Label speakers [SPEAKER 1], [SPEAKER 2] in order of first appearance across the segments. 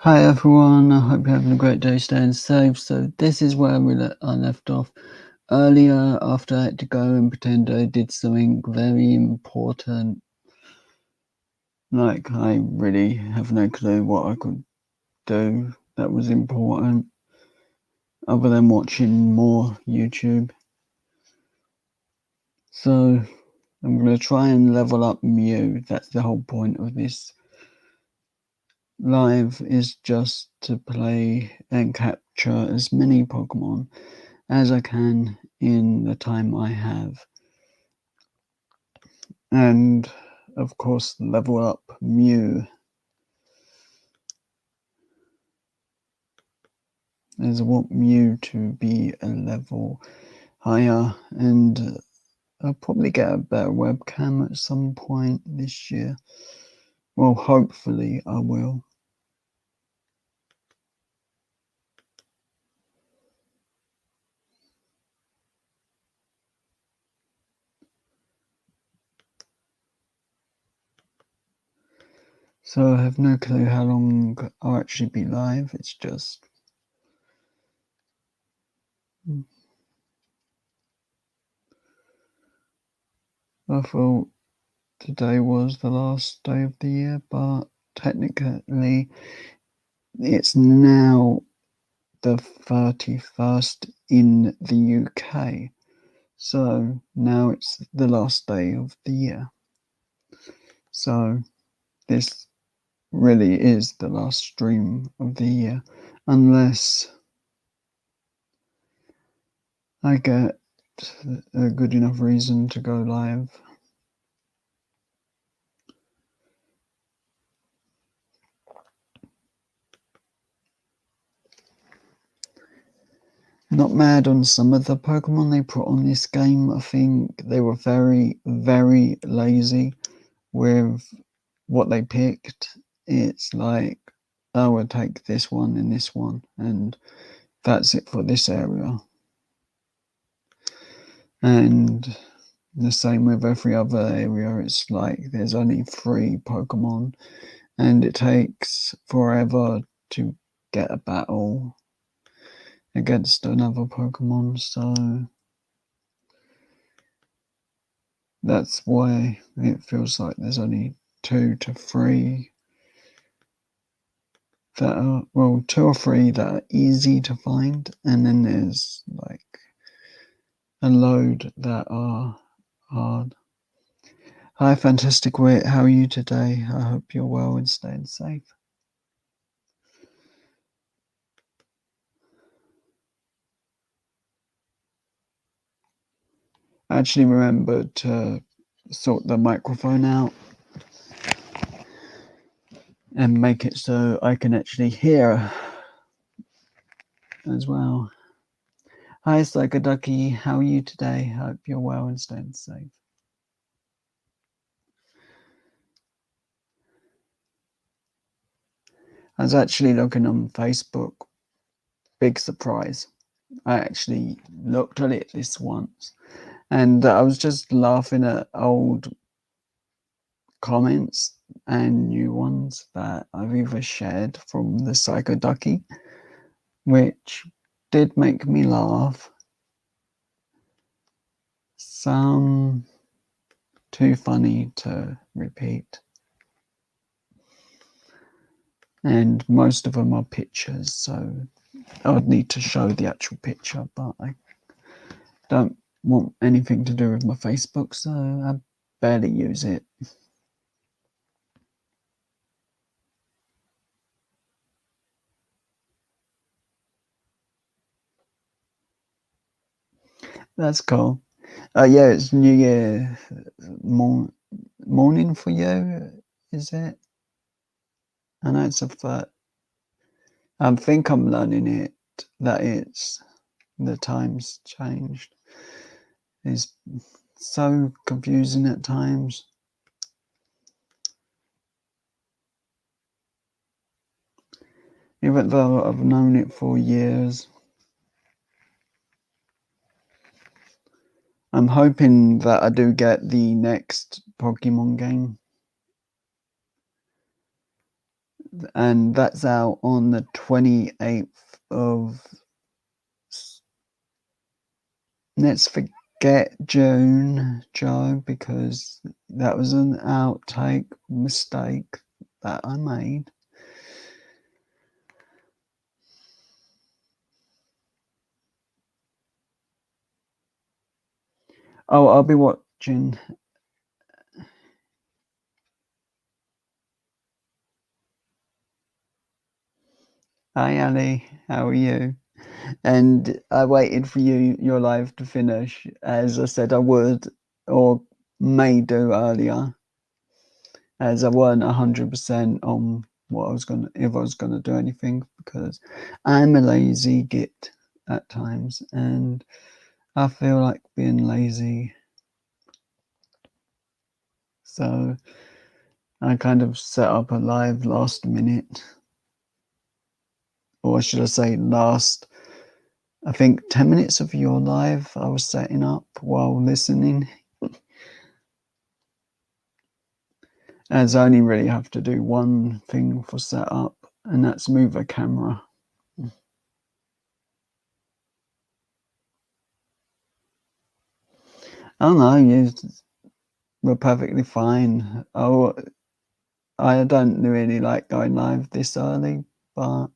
[SPEAKER 1] Hi everyone, I hope you're having a great day, staying safe. So this is where I left off earlier after I had to go and pretend I did something very important. Like I really have no clue what I could do that was important other than watching more YouTube. So I'm going to try and level up Mew. That's the whole point of this live, is just to play and capture as many Pokemon as I can in the time I have, and of course level up Mew, as I want Mew to be a level higher, and I'll probably get a better webcam at some point this year. Well, hopefully I will. So I have no clue how long I'll actually be live. It's just I thought today was the last day of the year, but technically it's now the 31st in the UK. So now it's the last day of the year. So this really is the last stream of the year, unless I get a good enough reason to go live. Not mad on some of the Pokemon they put on this game. I think they were very, very lazy with what they picked. It's like, I will take this one and this one, and that's it for this area. And the same with every other area. It's like there's only 3 Pokemon, and it takes forever to get a battle against another Pokemon. So that's why it feels like there's only 2 to 3 that are, well, 2 or 3 that are easy to find, and then there's like a load that are hard. Hi, Fantastic Wit, how are you today? I hope you're well and staying safe. I actually remembered to sort the microphone out and make it so I can actually hear as well. Hi, Psychoducky, how are you today? I hope you're well and staying safe. I was actually looking on Facebook. Big surprise. I actually looked at it this once, and I was just laughing at old comments and new ones that I've either shared from the Psycho Ducky, which did make me laugh. Some too funny to repeat. And most of them are pictures, so I would need to show the actual picture, but I don't want anything to do with my Facebook, so I barely use it. That's cool. Yeah, it's New Year morning for you, is it? I know it's a fact. I think I'm learning it, that it's the times changed. It's so confusing at times. Even though I've known it for years. I'm hoping that I do get the next Pokemon game. and that's out on the 28th of, let's forget June, Joe, because that was an outtake mistake that I made. Oh, I'll be watching. Hi, Ali. How are you? And I waited for your live to finish, as I said I would, or may do earlier, as I weren't 100% on what I was gonna, if I was gonna do anything, because I'm a lazy git at times, and I feel like being lazy. So I kind of set up a live last minute, or should I say last, I think 10 minutes of your live I was setting up while listening. As I only really have to do one thing for setup, and that's move a camera. I don't know, you were perfectly fine. Oh, I don't really like going live this early, but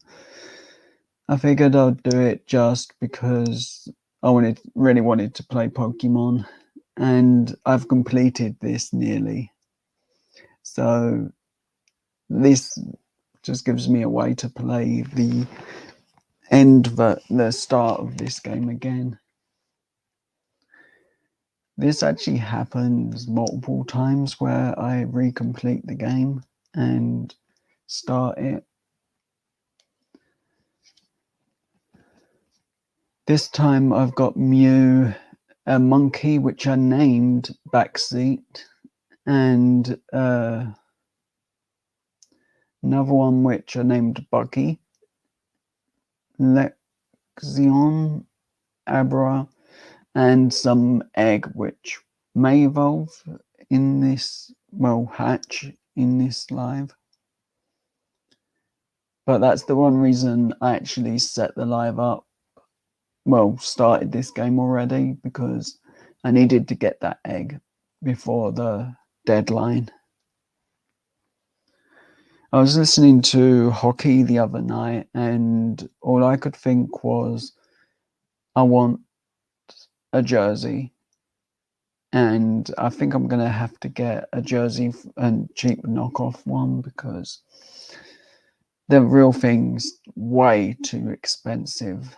[SPEAKER 1] I figured I'd do it just because I really wanted to play Pokemon, and I've completed this nearly. So this just gives me a way to play the the start of this game again. This actually happens multiple times where I recomplete the game and start it. This time I've got Mew, a monkey which I named Backseat, and another one which I named Buggy, Lexion, Abra, and some egg which may evolve in this, well, hatch in this live. But that's the one reason I actually set the live up, well, started this game already, because I needed to get that egg before the deadline. I was listening to hockey the other night, and all I could think was, I want a jersey. And I think I'm going to have to get a jersey and cheap knockoff one, because the real thing's way too expensive.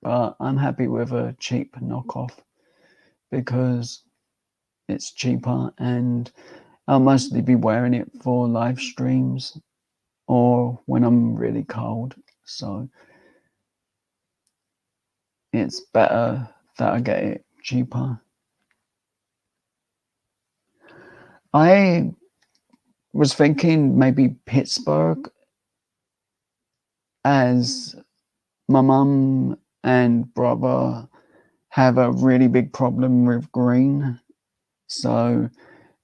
[SPEAKER 1] But I'm happy with a cheap knockoff because it's cheaper, and I'll mostly be wearing it for live streams or when I'm really cold. So it's better that I get it cheaper. I was thinking maybe Pittsburgh, as my mum and brother have a really big problem with green. So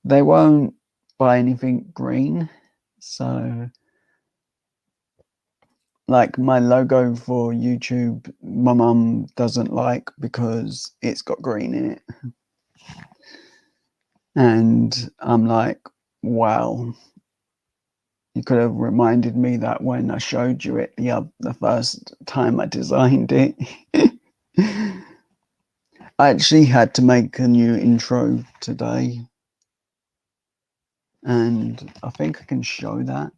[SPEAKER 1] they won't buy anything green. So, like my logo for YouTube, my mum doesn't like because it's got green in it. And I'm like, wow, you could have reminded me that when I showed you it the first time I designed it. I actually had to make a new intro today, and I think I can show that.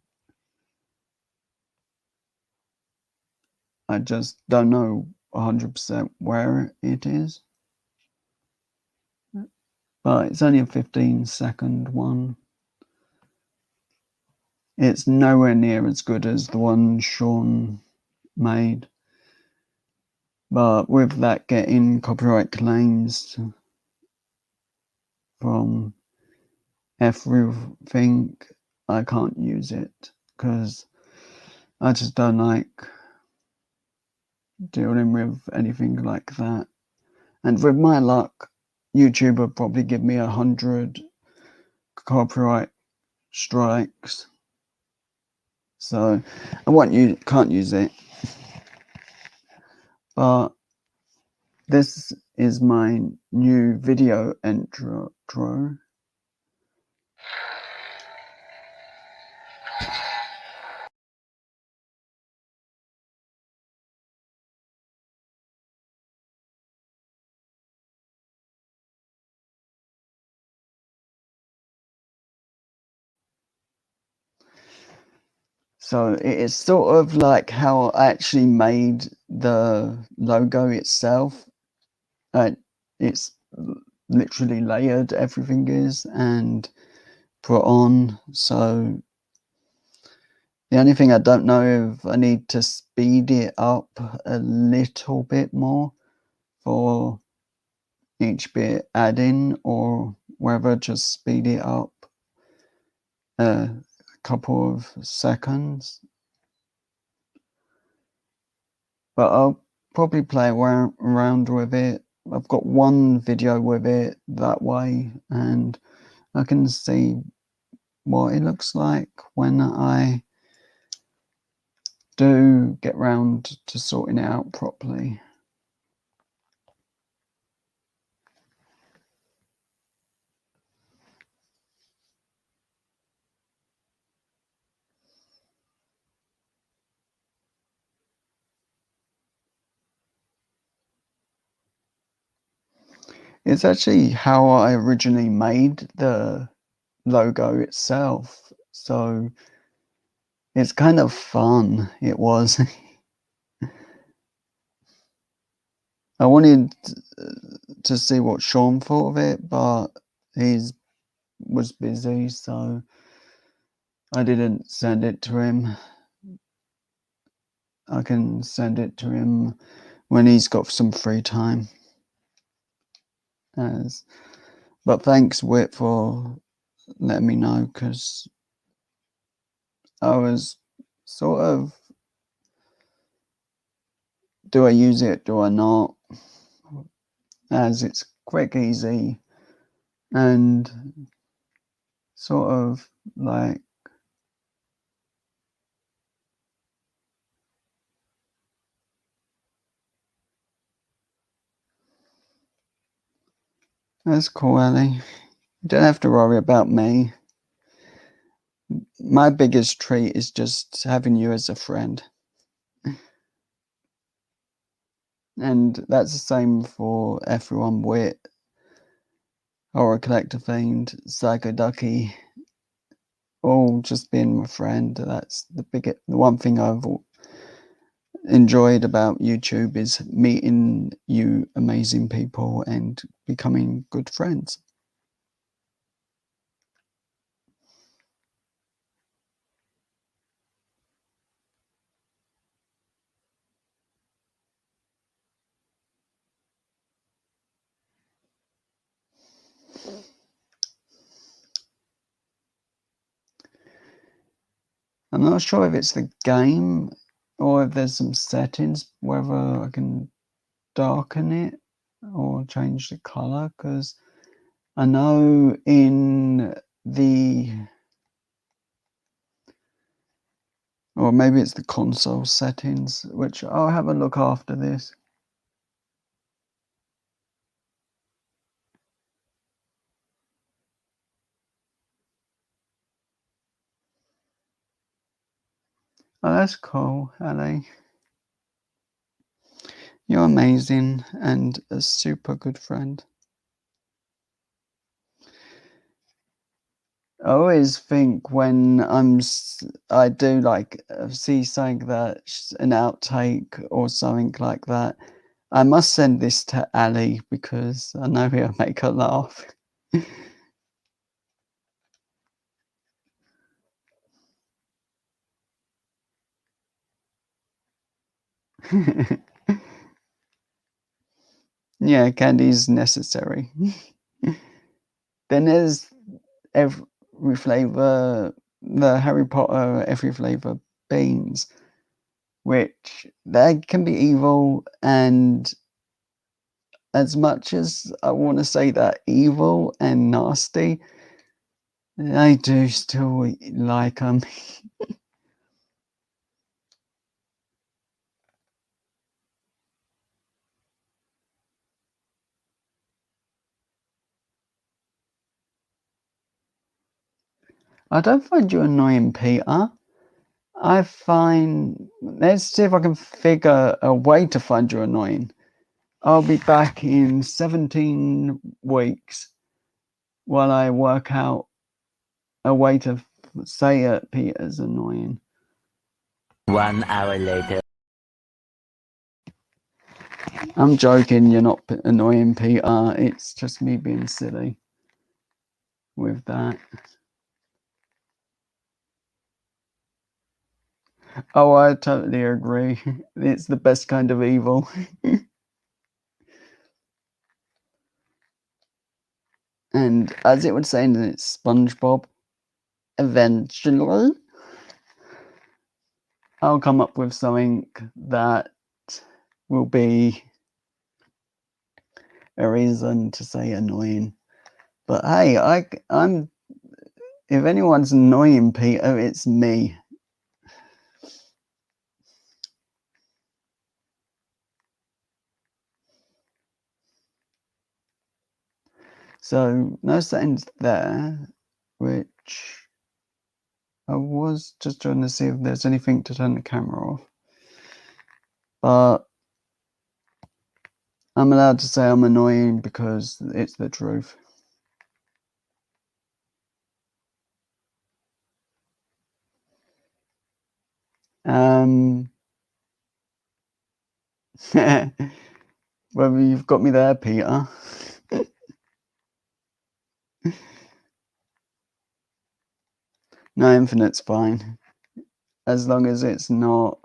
[SPEAKER 1] I just don't know 100% where it is, but it's only a 15-second one. It's nowhere near as good as the one Sean made, but with that getting copyright claims from everything, I can't use it because I just don't like dealing with anything like that. And with my luck, YouTube would probably give me 100 copyright strikes, so can't use it. But this is my new video intro. So it is sort of like how I actually made the logo itself. It's literally layered, everything is, and put on. So the only thing I don't know if I need to speed it up a little bit more for each bit add in, or whether just speed it up a couple of seconds. But I'll probably play around with it. I've got one video with it that way, and I can see what it looks like when I do get round to sorting it out properly. It's actually how I originally made the logo itself, so it's kind of fun. It was. I wanted to see what Sean thought of it, but he was busy, so I didn't send it to him. I can send it to him when he's got some free time. But thanks, Whit, for letting me know, because I was sort of, do I use it, do I not? As it's quick, easy, and sort of like, that's cool, Ellie. You don't have to worry about me. My biggest treat is just having you as a friend. And that's the same for everyone, Wit, Horror Collector Fiend, Psycho Ducky, all just being my friend. That's the one thing I've enjoyed about YouTube is meeting you amazing people and becoming good friends. I'm not sure if it's the game or if there's some settings, whether I can darken it or change the color, because I know in or maybe it's the console settings, which I'll have a look after this. Oh, that's cool, Ali. You're amazing and a super good friend. I always think when I do like see something that's an outtake or something like that, I must send this to Ali because I know he'll make her laugh. Yeah, candy's necessary. Then there's every flavor, the Harry Potter every flavor beans, which they can be evil, and as much as I want to say that evil and nasty, I do still like them. I don't find you annoying, Peter. I find. Let's see if I can figure a way to find you annoying. I'll be back in 17 weeks while I work out a way to say it Peter's annoying.
[SPEAKER 2] 1 hour later.
[SPEAKER 1] I'm joking, you're not annoying, Peter. It's just me being silly with that. Oh, I totally agree. It's the best kind of evil. And as it would say in SpongeBob, eventually I'll come up with something that will be a reason to say annoying. But hey, I'm if anyone's annoying Peter, it's me. So no settings there, which I was just trying to see if there's anything to turn the camera off. But I'm allowed to say I'm annoying because it's the truth. Well, you've got me there, Peter. No, infinite's fine. As long as it's not.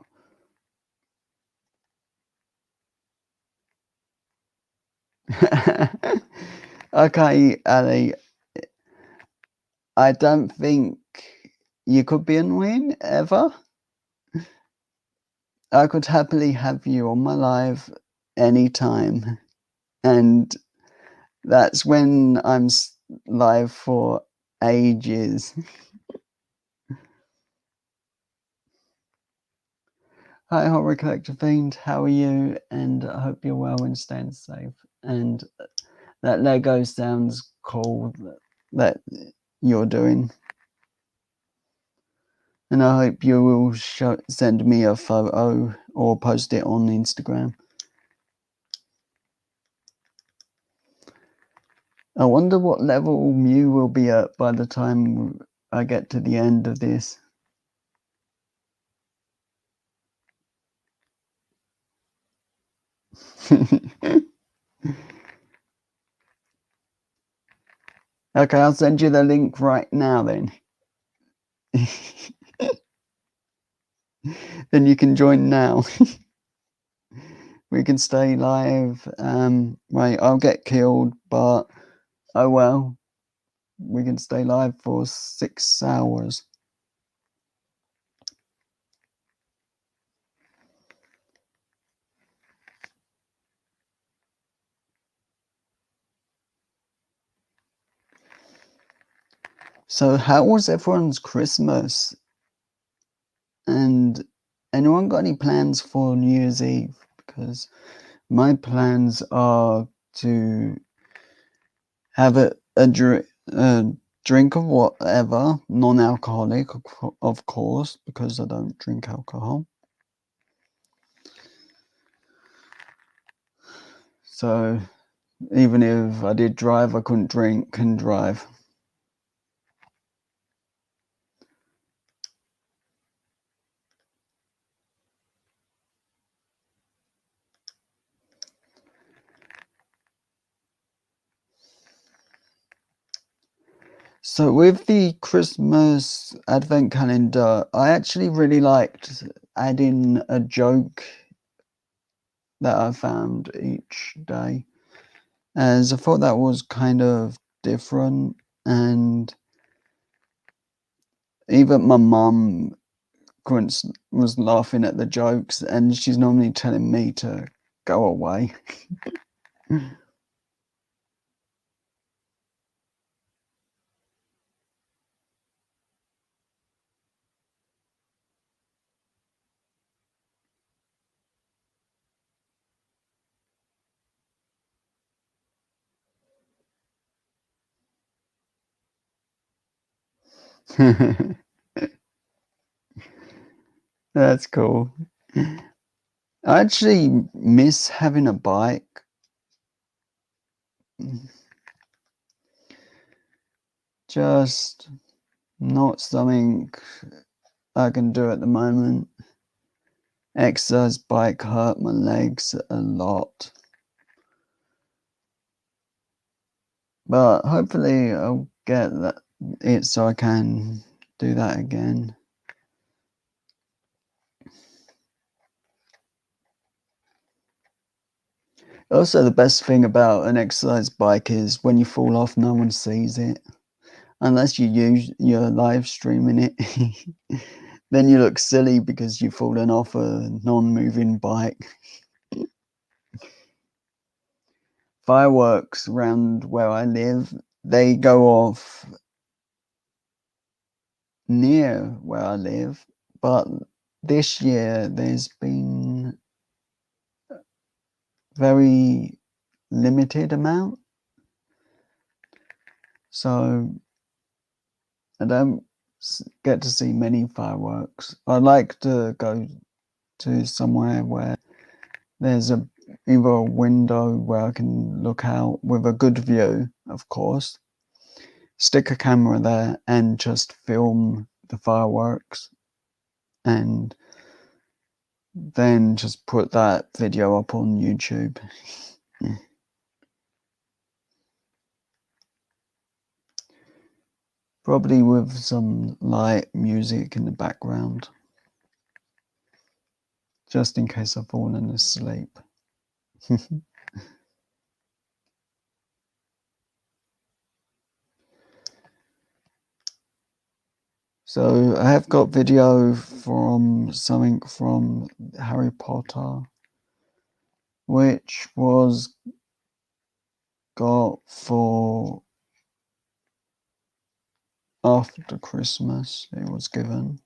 [SPEAKER 1] Okay, Ali. I don't think you could be annoying ever. I could happily have you on my live anytime. And that's when I'm live for ages. Hi, Horror Collector Fiend. How are you? And I hope you're well and staying safe. And that Lego sounds cool that you're doing. And I hope you will send me a photo or post it on Instagram. I wonder what level Mew will be at by the time I get to the end of this. Okay, I'll send you the link right now then. Then you can join now. We can stay live. Right, I'll get killed, but oh well. We can stay live for 6 hours. So how was everyone's Christmas? And anyone got any plans for New Year's Eve? Because my plans are to have a drink of whatever, non-alcoholic, of course, because I don't drink alcohol. So even if I did drive, I couldn't drink and drive. So with the Christmas advent calendar, I actually really liked adding a joke that I found each day, as I thought that was kind of different. And even my mum was laughing at the jokes, and she's normally telling me to go away. That's cool. I actually miss having a bike. Just not something I can do at the moment. Exercise bike hurt my legs a lot. But hopefully I'll get it so I can do that again. Also, the best thing about an exercise bike is when you fall off, no one sees it. Unless you're live streaming it. Then you look silly because you've fallen off a non-moving bike. Fireworks around where I live, they go off near where I live, but this year there's been very limited amount, so I don't get to see many fireworks. I like to go to somewhere where there's either a window where I can look out with a good view, of course, stick a camera there and just film the fireworks, and then just put that video up on YouTube. Probably with some light music in the background, just in case I've fallen asleep. So I have got video from something from Harry Potter, which was got for after Christmas. It was given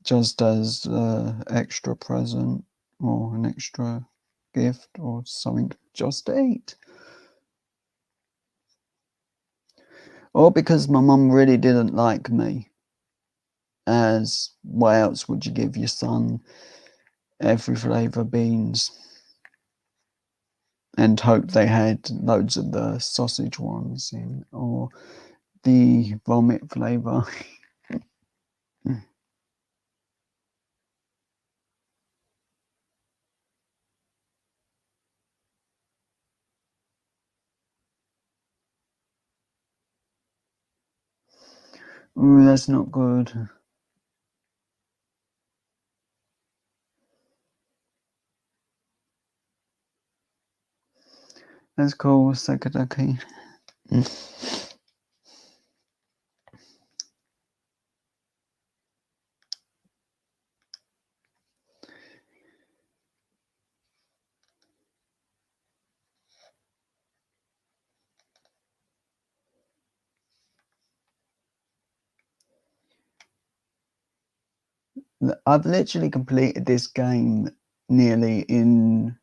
[SPEAKER 1] just as an extra present or an extra gift or something just to eat. Or because my mum really didn't like me, as what else would you give your son every flavour beans and hope they had loads of the sausage ones in, or the vomit flavour? Ooh, that's not good. That's cool, Sakadaki. I've literally completed this game nearly in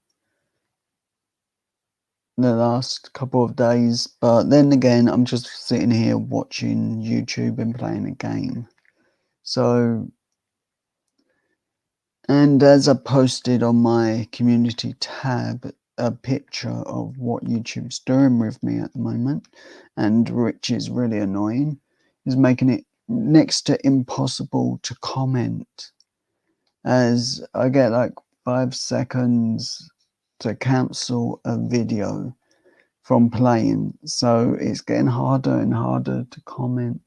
[SPEAKER 1] the last couple of days, but then again, I'm just sitting here watching YouTube and playing a game. So, and as I posted on my community tab a picture of what YouTube's doing with me at the moment, and which is really annoying, is making it next to impossible to comment, as I get like 5 seconds to cancel a video from playing, so it's getting harder and harder to comment.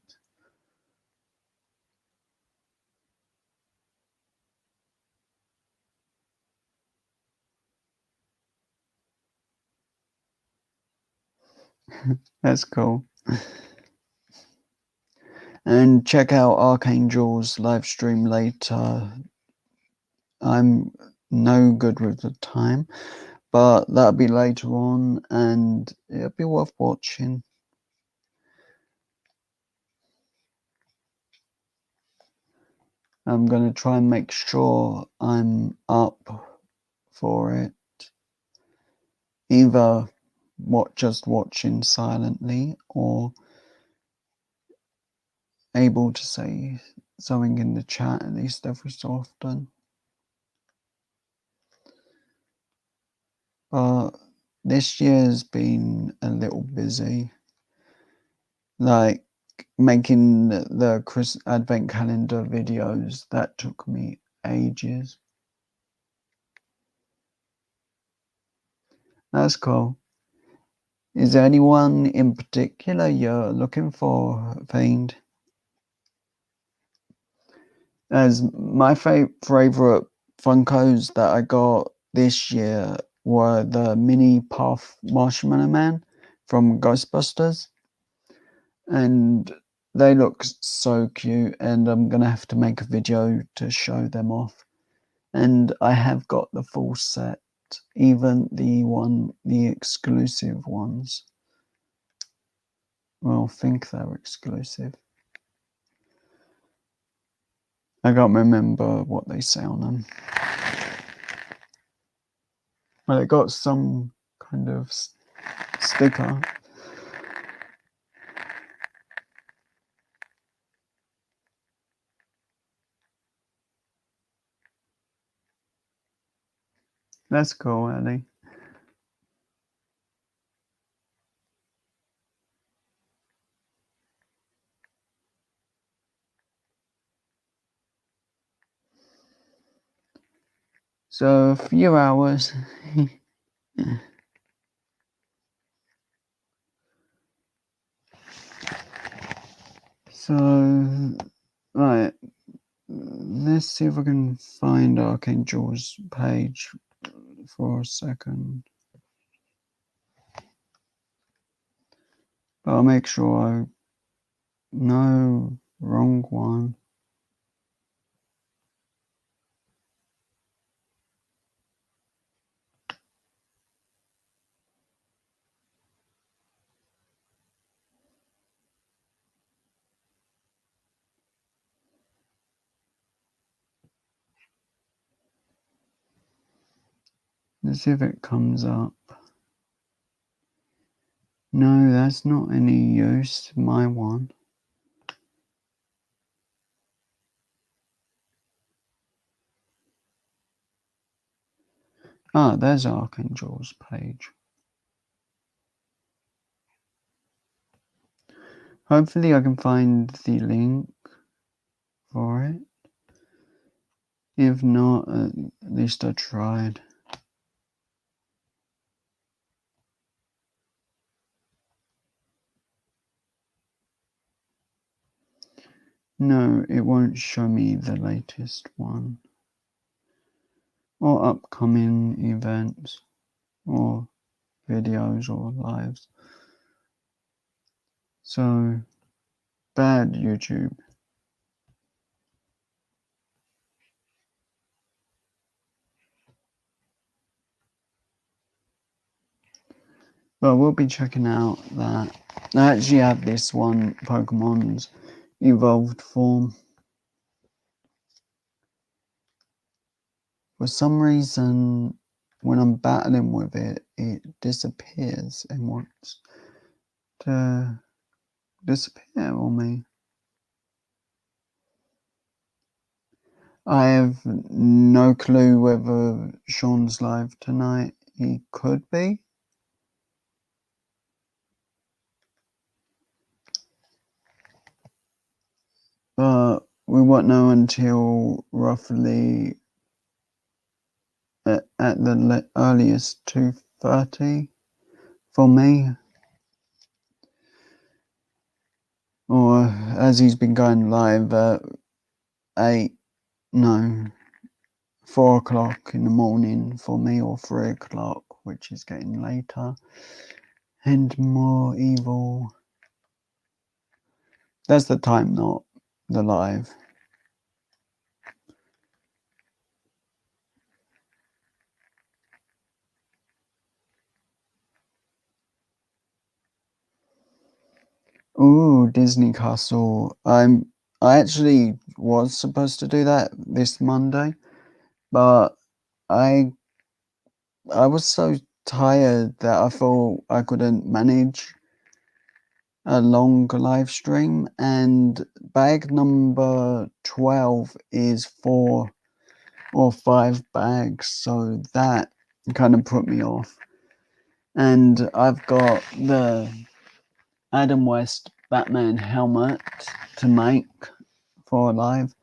[SPEAKER 1] That's cool. And check out Archangel's live stream later. I'm no good with the time, but that'll be later on and it'll be worth watching. I'm going to try and make sure I'm up for it. Either just watching silently or able to say something in the chat at least every so often. But this year's been a little busy. Like making the Advent calendar videos, that took me ages. That's cool. Is there anyone in particular you're looking for, Fiend? As my favorite Funkos that I got this year were the MiNi Puff Marshmallow Man from Ghostbusters, and they look so cute, and I'm gonna have to make a video to show them off. And I have got the full set, even the exclusive ones. Well, I think they're exclusive. I can't remember what they say on them. Well, it got some kind of sticker. That's cool, Ellie. So a few hours. So, right. Let's see if I can find Archangel's page for a second. But I'll make sure no, wrong one. Let's see if it comes up. No, that's not any use, my one. Ah, there's Archangel's page. Hopefully I can find the link for it. If not, at least I tried. No, it won't show me the latest one. Or upcoming events. Or videos or lives. So, bad YouTube. But we'll be checking out that. I actually have this one, Pokemon's evolved form. For some reason, when I'm battling with it, it disappears and wants to disappear on me. I have no clue whether Sean's live tonight. He could be. But we won't know until roughly at the earliest 2:30 for me. Or as he's been going live at 4 o'clock in the morning for me, or 3 o'clock, which is getting later and more evil. That's the time, not the live. Ooh, Disney Castle. I actually was supposed to do that this Monday, but I was so tired that I thought I couldn't manage. a long live stream, and bag number 12 is 4 or 5 bags, so that kind of put me off. And I've got the Adam West Batman helmet to make for live,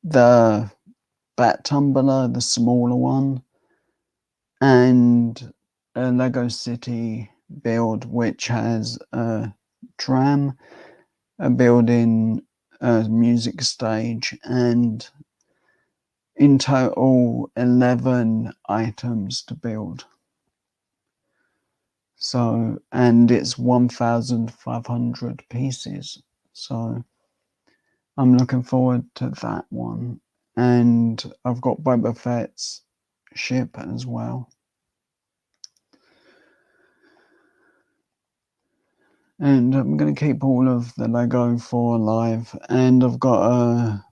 [SPEAKER 1] the Bat Tumbler, the smaller one, and a Lego City build which has a tram, a building, a music stage, and in total 11 items to build. So, and it's 1,500 pieces. So I'm looking forward to that one. And I've got Boba Fett's ship as well. And I'm going to keep all of the Lego for live. And I've got a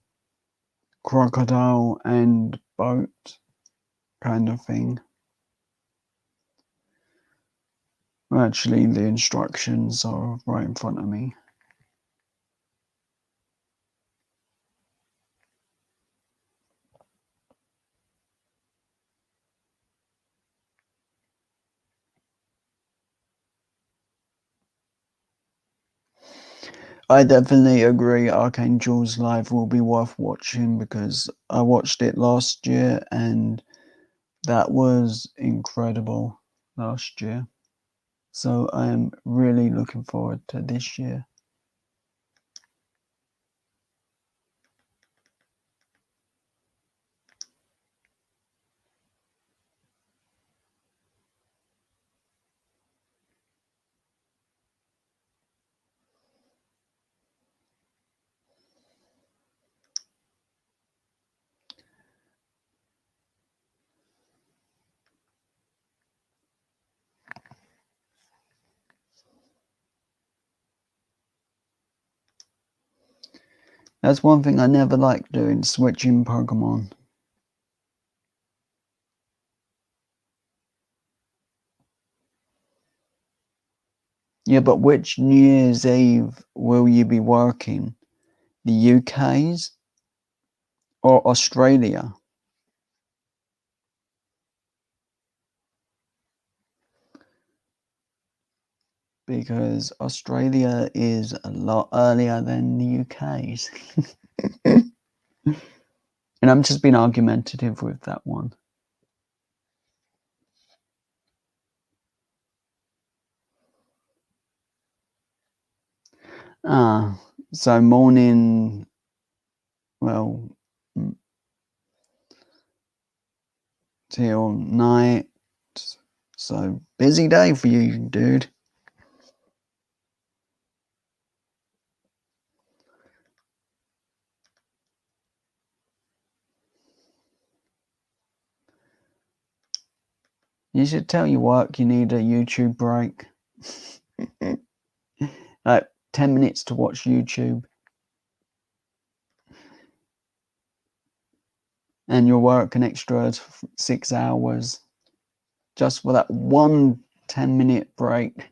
[SPEAKER 1] crocodile and boat kind of thing. Actually, the instructions are right in front of me. I definitely agree. Archangel's live will be worth watching because I watched it last year and that was incredible last year. So I am really looking forward to this year. That's one thing I never liked doing, switching Pokemon. Yeah, but which New Year's Eve will you be working? The UK's or Australia? Because Australia is a lot earlier than the UK's. And I'm just being argumentative with that one. So morning, well, till night. So busy day for you, dude. You should tell your work you need a YouTube break. Like 10 minutes to watch YouTube. And you'll work an extra 6 hours just for that one 10-minute break.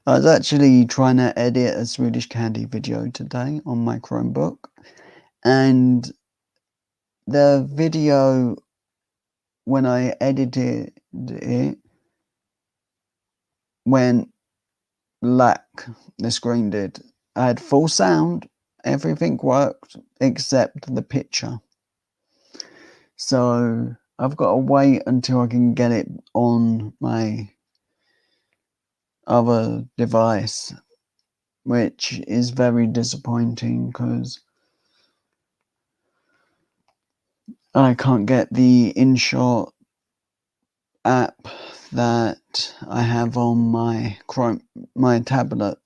[SPEAKER 1] I was actually trying to edit a Swedish Candy video today on my Chromebook, and the video, when I edited it, went black. The screen did. I had full sound, everything worked except the picture. So I've got to wait until I can get it on my other device, which is very disappointing because I can't get the InShot app that I have on my tablet.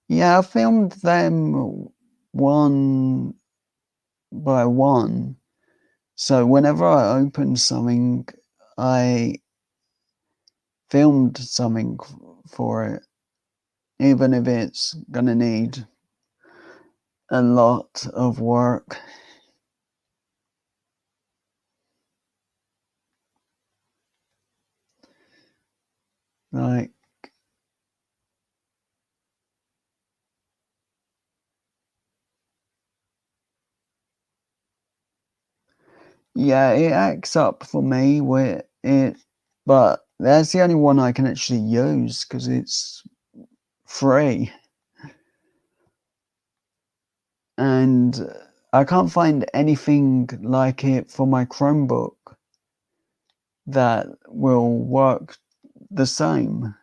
[SPEAKER 1] Yeah, I filmed them one by one. So whenever I opened something, I filmed something for it, even if it's gonna need a lot of work. Like, yeah, it acts up for me with it, but that's the only one I can actually use because it's free. And I can't find anything like it for my Chromebook that will work the same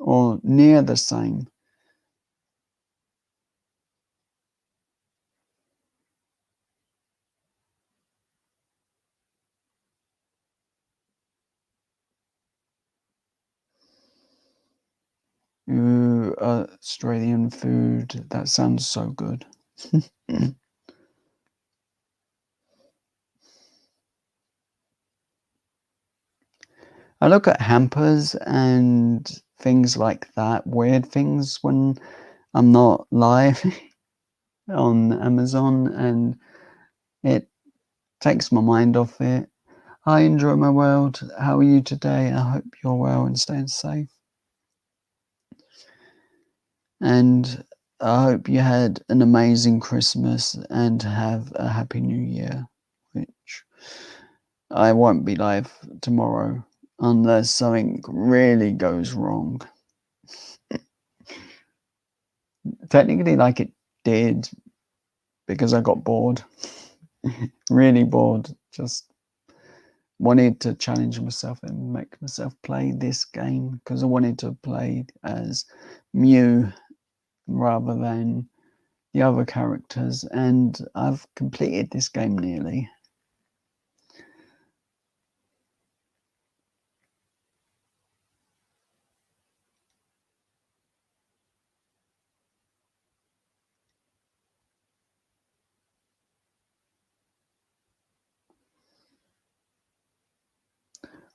[SPEAKER 1] or near the same. Ooh, Australian food. That sounds so good. I look at hampers and things like that, weird things when I'm not live on Amazon, and it takes my mind off it. Hi, Enjoy My World. How are you today? I hope you're well and staying safe. And I hope you had an amazing Christmas and have a happy new year, which I won't be live tomorrow unless something really goes wrong. Technically, like it did because I got bored, really bored. Just wanted to challenge myself and make myself play this game because I wanted to play as Mew rather than the other characters, and I've completed this game nearly.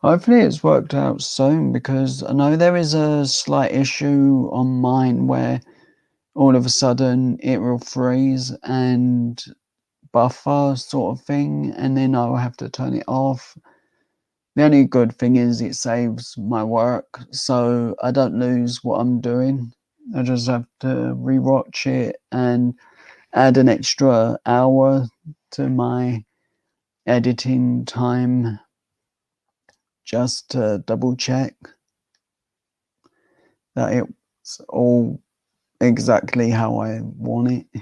[SPEAKER 1] Hopefully, it's worked out soon because I know there is a slight issue on mine where all of a sudden it will freeze and buffer sort of thing, and then I'll have to turn it off. The only good thing is it saves my work, so I don't lose what I'm doing. I just have to rewatch it and add an extra hour to my editing time just to double check that it's all exactly how I want it.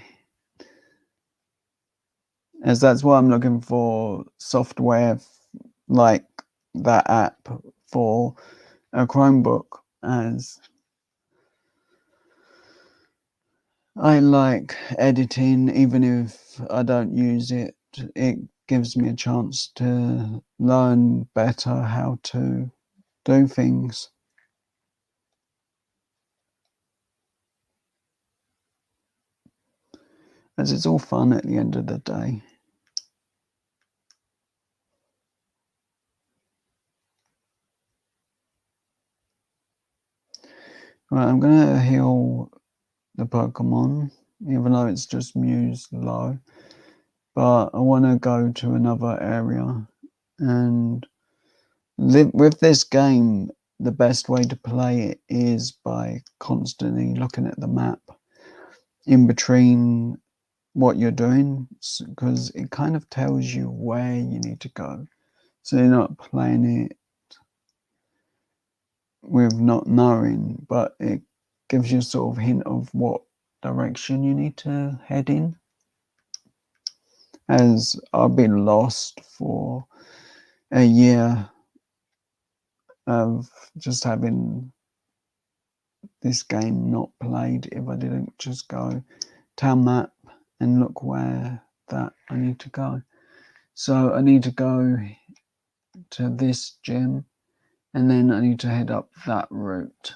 [SPEAKER 1] As that's why I'm looking for software like that app for a Chromebook, as I like editing even if I don't use it. It gives me a chance to learn better how to do things. As it's all fun at the end of the day. Right, I'm gonna heal the Pokemon, even though it's just Mew's low. But I want to go to another area and with this game. The best way to play it is by constantly looking at the map in between what you're doing, because it kind of tells you where you need to go. So you're not playing it with not knowing, but it gives you a sort of hint of what direction you need to head in. As I've been lost for a year of just having this game not played if I didn't just go town map and look where that I need to go. So I need to go to this gym and then I need to head up that route.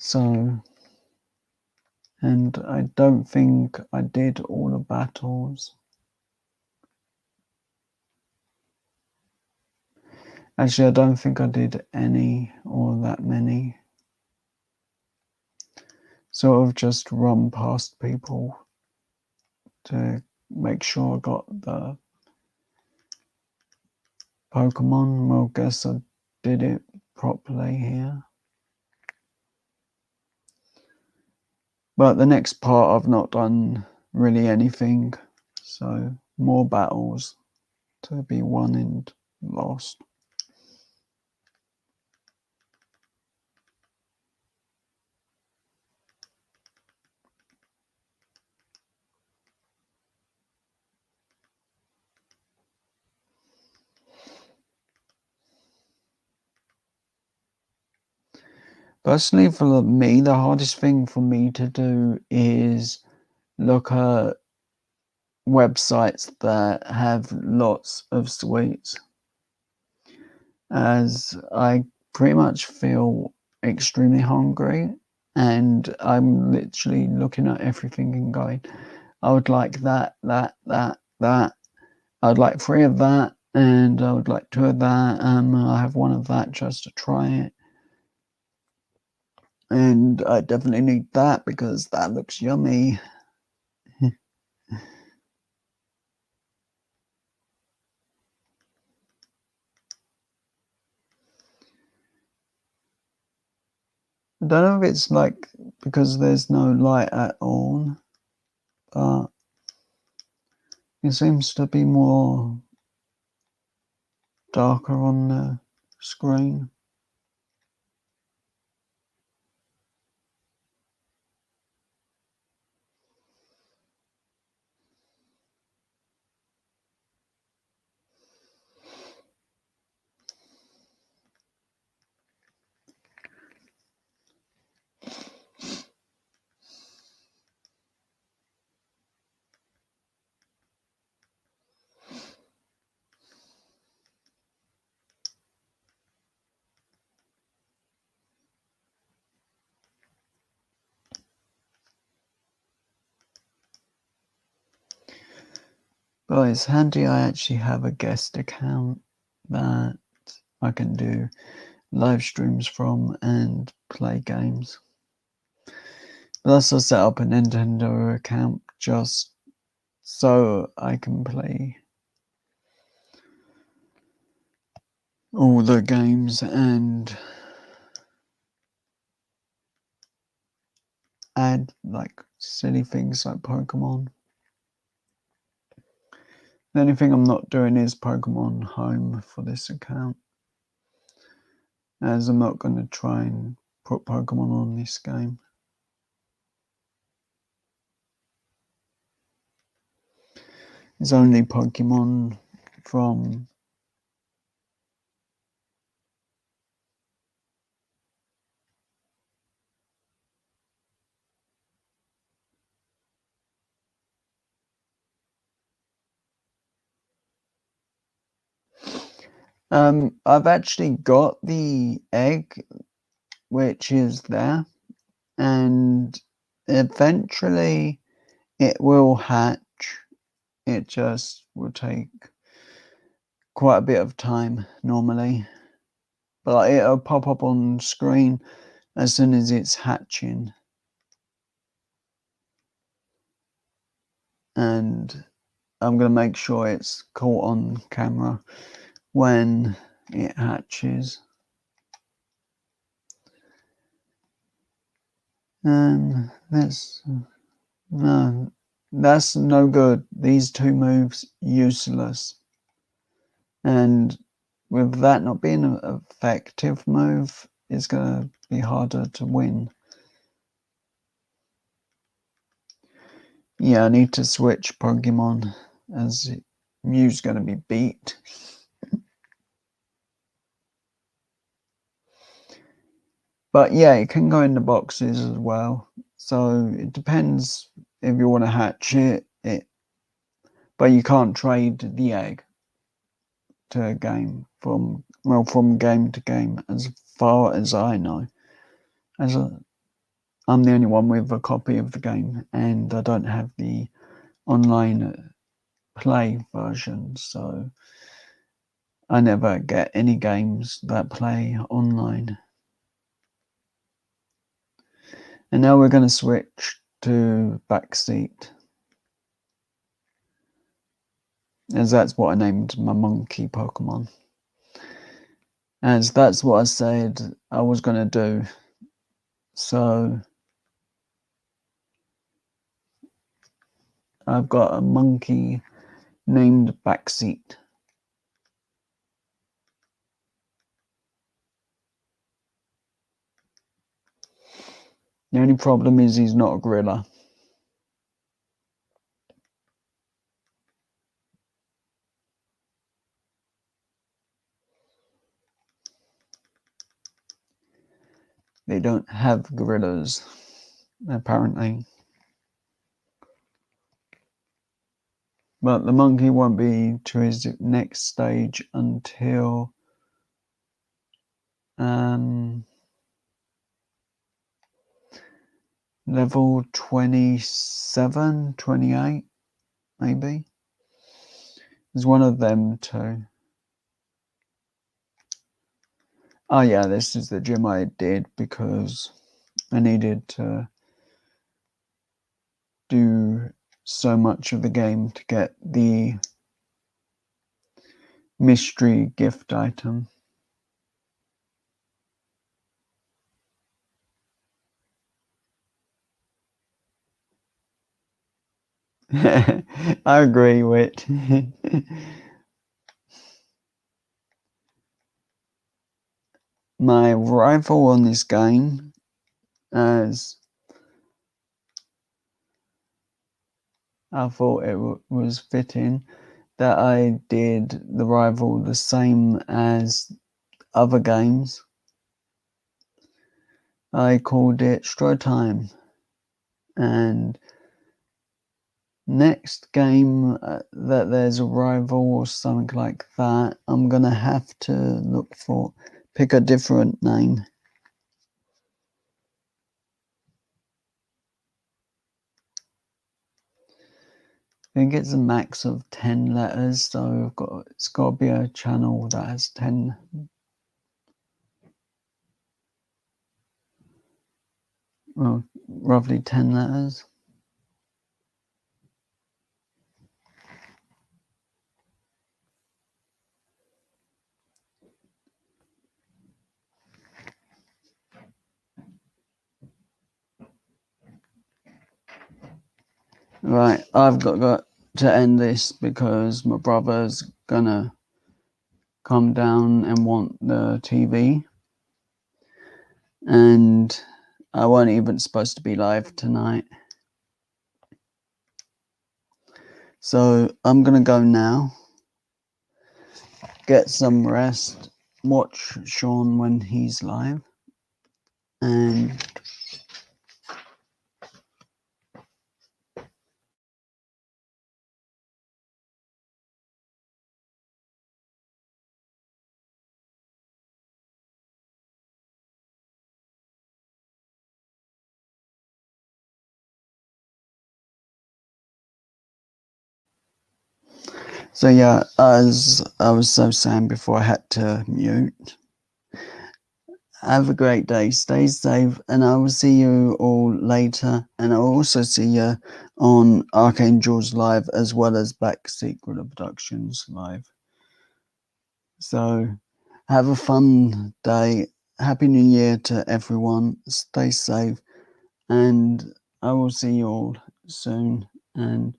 [SPEAKER 1] So, and I don't think I did all the battles. Actually, I don't think I did any or that many. Sort of just run past people to make sure I got the Pokemon. Well, guess I did it properly here. But the next part I've not done really anything, so more battles to be won and lost. Personally, for me, the hardest thing for me to do is look at websites that have lots of sweets, as I pretty much feel extremely hungry and I'm literally looking at everything and going, I would like that. I'd like 3 of that, and I would like 2 of that. I have 1 of that just to try it. And I definitely need that because that looks yummy. I don't know if it's like because there's no light at all, but it seems to be more darker on the screen. But it's handy I actually have a guest account that I can do live streams from and play games. Plus, I set up a Nintendo account just so I can play all the games and add like silly things like Pokemon. The only thing I'm not doing is Pokemon Home for this account, as I'm not going to try and put Pokemon on this game. It's only Pokemon from I've actually got the egg, which is there, and eventually it will hatch. It just will take quite a bit of time normally, but it'll pop up on screen as soon as it's hatching. And I'm going to make sure it's caught on camera when it hatches. And that's no good. These 2 moves useless. And with that not being an effective move, it's going to be harder to win. Yeah, I need to switch Pokemon as Mew's going to be beat. But yeah, it can go in the boxes as well. So it depends if you want to hatch it. But you can't trade the egg to a game from game to game, as far as I know. I'm the only one with a copy of the game, and I don't have the online play version, so I never get any games that play online. And now we're going to switch to Backseat, as that's what I named my monkey Pokemon. As that's what I said I was going to do. So I've got a monkey named Backseat. The only problem is he's not a gorilla. They don't have gorillas, apparently. But the monkey won't be to his next stage until level 27, 28, maybe. There's one of them too. Oh yeah, this is the gym I did because I needed to do so much of the game to get the mystery gift item. I agree with. My rival on this game, as I thought it was fitting that I did the rival the same as other games. I called it Straw Time, and next game that there's a rival or something like that, I'm gonna have to pick a different name. I think it's a max of 10 letters, so it's got to be a channel that has 10. Well, roughly 10 letters. Right, I've got to end this because my brother's gonna come down and want the TV, and I weren't even supposed to be live tonight. So I'm gonna go now, get some rest, watch Sean when he's live, and so yeah, as I was saying before I had to mute, have a great day, stay safe, and I will see you all later, and I'll also see you on Archangel's live as well as Backseat Productions live. So have a fun day, Happy New Year to everyone, stay safe, and I will see you all soon. And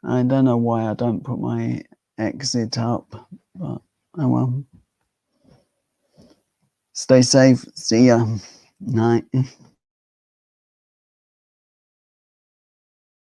[SPEAKER 1] I don't know why I don't put my exit up, but oh well. Stay safe. See ya. Night.